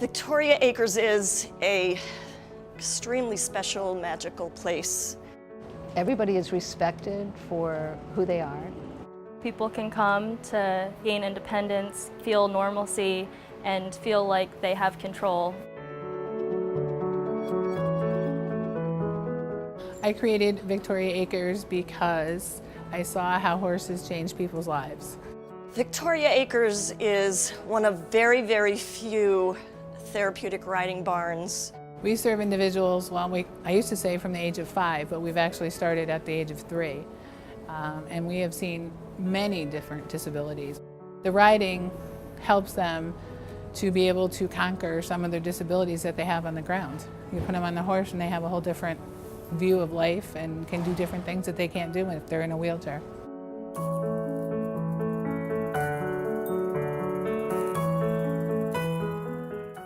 Victoria Acres is an extremely special, magical place. Everybody is respected for who they are. People can come to gain independence, feel normalcy, and feel like they have control. I created Victoria Acres because I saw how horses change people's lives. Victoria Acres is one of very, very few therapeutic riding barns. We serve individuals, I used to say from the age of 5, but we've actually started at the age of 3. And we have seen many different disabilities. The riding helps them to be able to conquer some of their disabilities that they have on the ground. You put them on the horse and they have a whole different view of life and can do different things that they can't do if they're in a wheelchair.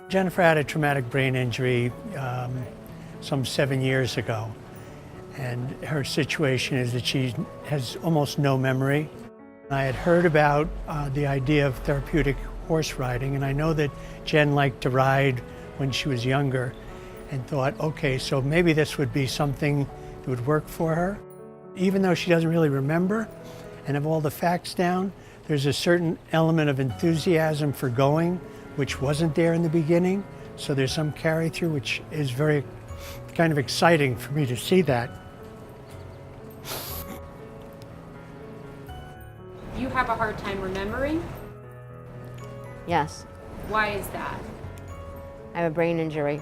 Jennifer had a traumatic brain injury some 7 years ago, and her situation is that she has almost no memory. I had heard about the idea of therapeutic horse riding, and I know that Jen liked to ride when she was younger, and thought, okay, so maybe this would be something that would work for her. Even though she doesn't really remember and have all the facts down, there's a certain element of enthusiasm for going, which wasn't there in the beginning. So there's some carry through, which is very kind of exciting for me to see that. You have a hard time remembering? Yes, Why is that? I have a brain injury.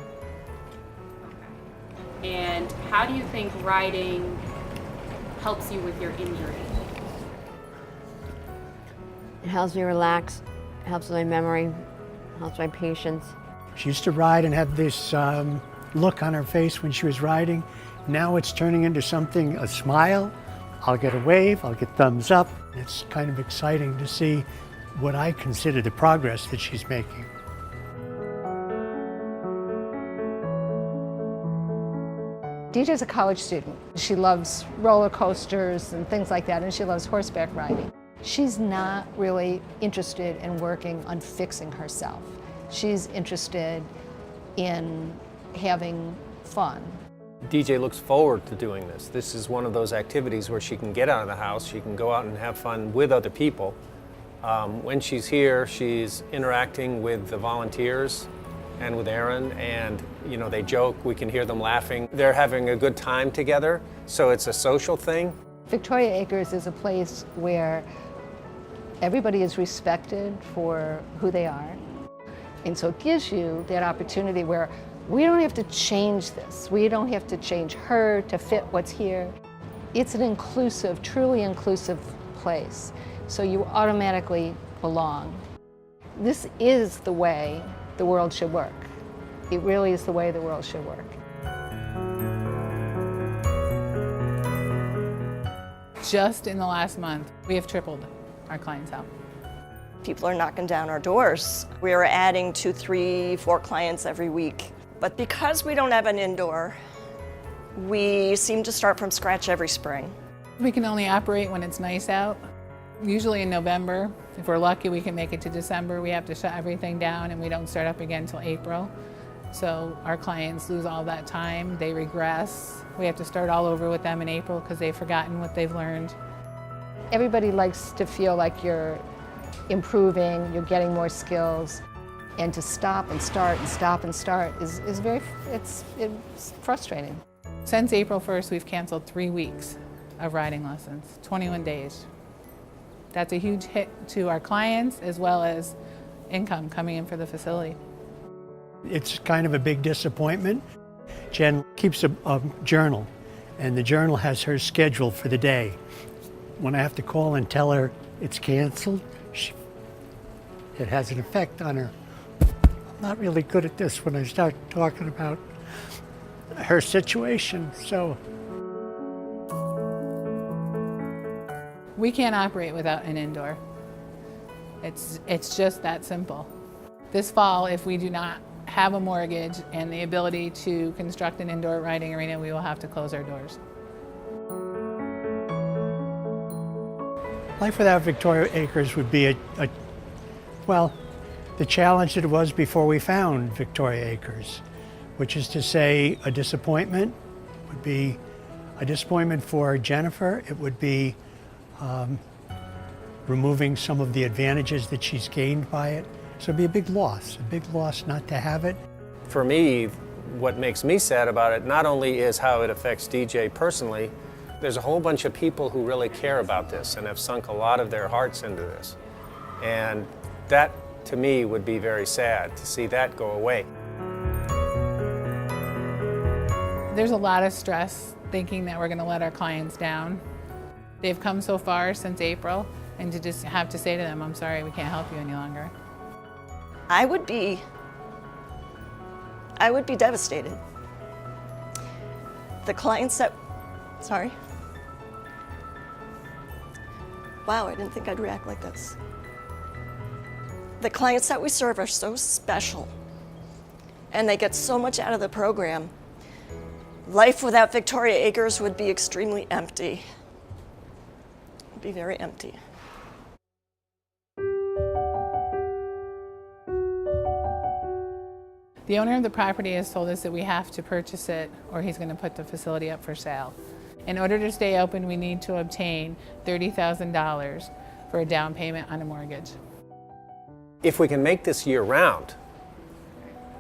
And how do you think riding helps you with your injury? It helps me relax, helps with my memory, helps my patience. She used to ride and have this look on her face when she was riding. Now it's turning into something, a smile. I'll get a wave, I'll get thumbs up. It's kind of exciting to see what I consider the progress that she's making. DJ's a college student. She loves roller coasters and things like that, and she loves horseback riding. She's not really interested in working on fixing herself. She's interested in having fun. DJ looks forward to doing this. This is one of those activities where she can get out of the house, she can go out and have fun with other people. When she's here, she's interacting with the volunteers and with ERIN, and you know, they joke, we can hear them laughing. They're having a good time together, so it's a social thing. Victoria Acres is a place where everybody is respected for who they are. And so it gives you that opportunity where we don't have to change this. We don't have to change her to fit what's here. It's an inclusive, truly inclusive place. So you automatically belong. This is the way the world should work. It really is the way the world should work. Just in the last month, we have tripled our clientele. People are knocking down our doors. We are adding 2, 3, 4 clients every week. But because we don't have an indoor, we seem to start from scratch every spring. We can only operate when it's nice out. Usually in November. If we're lucky, we can make it to December. We have to shut everything down and we don't start up again until April. So our clients lose all that time, they regress. We have to start all over with them in April because they've forgotten what they've learned. Everybody likes to feel like you're improving, you're getting more skills. And to stop and start and stop and start is it's frustrating. Since April 1st, we've canceled 3 weeks of riding lessons, 21 days. That's a huge hit to our clients as well as income coming in for the facility. It's kind of a big disappointment. Jen keeps a journal, and the journal has her schedule for the day. When I have to call and tell her it's canceled, it has an effect on her. I'm not really good at this when I start talking about her situation, so. We can't operate without an indoor. It's just that simple. This fall, if we do not have a mortgage and the ability to construct an indoor riding arena, we will have to close our doors. Life without Victoria Acres would be well, the challenge that it was before we found Victoria Acres, which is to say a disappointment would be a disappointment for Jennifer. It would be removing some of the advantages that she's gained by it. So it'd be a big loss not to have it. For me, what makes me sad about it not only is how it affects DJ personally, there's a whole bunch of people who really care about this and have sunk a lot of their hearts into this. And that, to me, would be very sad to see that go away. There's a lot of stress thinking that we're going to let our clients down. They've come so far since April, and to just have to say to them, I'm sorry, we can't help you any longer. I would be devastated. The clients that, sorry. Wow, I didn't think I'd react like this. The clients that we serve are so special, and they get so much out of the program. Life without Victoria Acres would be extremely empty. It would be very empty. The owner of the property has told us that we have to purchase it or he's going to put the facility up for sale. In order to stay open, we need to obtain $30,000 for a down payment on a mortgage. If we can make this year-round,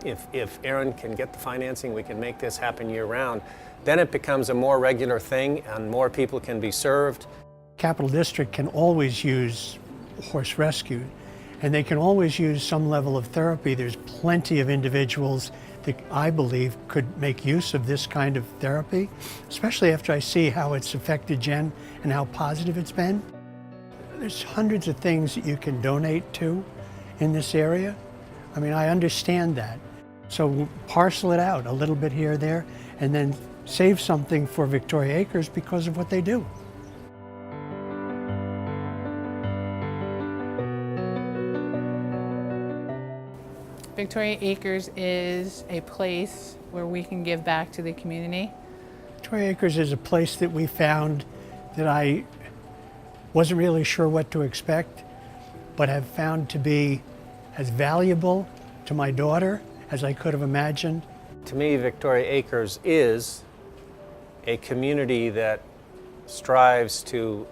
if ERIN can get the financing, we can make this happen year-round, then it becomes a more regular thing and more people can be served. Capital District can always use horse rescue, and they can always use some level of therapy. There's plenty of individuals that I believe could make use of this kind of therapy, especially after I see how it's affected Jen and how positive it's been. There's hundreds of things that you can donate to in this area. I mean, I understand that. So parcel it out a little bit here or there, and then save something for Victoria Acres because of what they do. Victoria Acres is a place where we can give back to the community. Victoria Acres is a place that we found that I wasn't really sure what to expect, but have found to be as valuable to my daughter as I could have imagined. To me, Victoria Acres is a community that strives to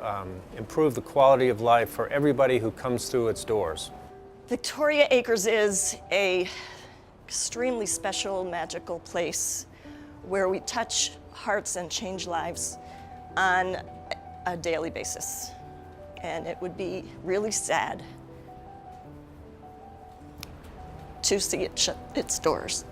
improve the quality of life for everybody who comes through its doors. Victoria Acres is an extremely special, magical place where we touch hearts and change lives on a daily basis. And it would be really sad to see it shut its doors.